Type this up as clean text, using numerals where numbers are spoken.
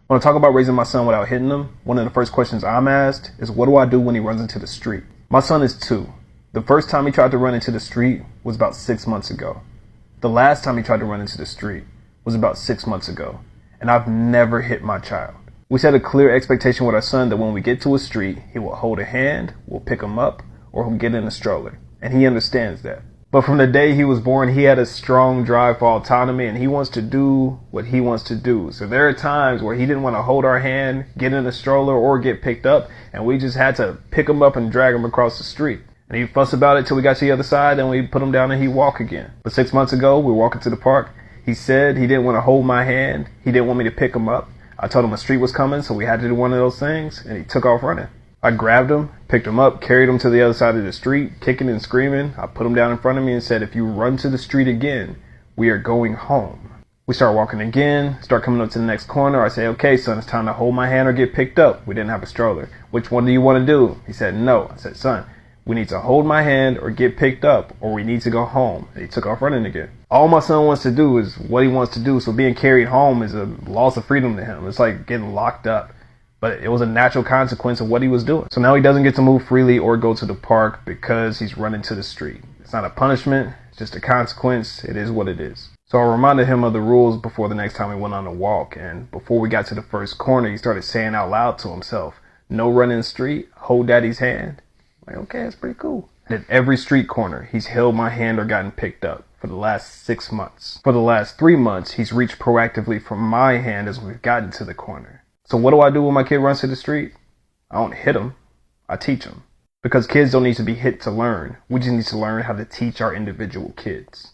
When I talk about raising my son without hitting him, one of the first questions I'm asked is, what do I do when he runs into the street? My son is 2. The first time he tried to run into the street was about 6 months ago. The last time he tried to run into the street was about 6 months ago. And I've never hit my child. We set a clear expectation with our son that when we get to a street, he will hold a hand, we'll pick him up, or he'll get in a stroller. And he understands that. But from the day he was born, he had a strong drive for autonomy, and he wants to do what he wants to do. So there are times where he didn't want to hold our hand, get in a stroller, or get picked up, and we just had to pick him up and drag him across the street. And he'd fuss about it till we got to the other side, then we'd put him down and he'd walk again. But 6 months ago, we were walking to the park. He said he didn't want to hold my hand. He didn't want me to pick him up. I told him a street was coming, so we had to do one of those things, and he took off running. I grabbed him, picked him up, carried him to the other side of the street, kicking and screaming. I put him down in front of me and said, if you run to the street again, we are going home. We start walking again, start coming up to the next corner. I say, okay, son, it's time to hold my hand or get picked up. We didn't have a stroller. Which one do you want to do? He said, no. I said, son, we need to hold my hand or get picked up, or we need to go home. And he took off running again. All my son wants to do is what he wants to do. So being carried home is a loss of freedom to him. It's like getting locked up. But it was a natural consequence of what he was doing. So now he doesn't get to move freely or go to the park because he's running to the street. It's not a punishment. It's just a consequence. It is what it is. So I reminded him of the rules before the next time we went on a walk. And before we got to the first corner, he started saying out loud to himself, no running street, hold daddy's hand. I'm like, okay, that's pretty cool. And at every street corner, he's held my hand or gotten picked up for the last 6 months. For the last 3 months, he's reached proactively for my hand as we've gotten to the corner. So what do I do when my kid runs to the street? I don't hit him. I teach him. Because kids don't need to be hit to learn. We just need to learn how to teach our individual kids.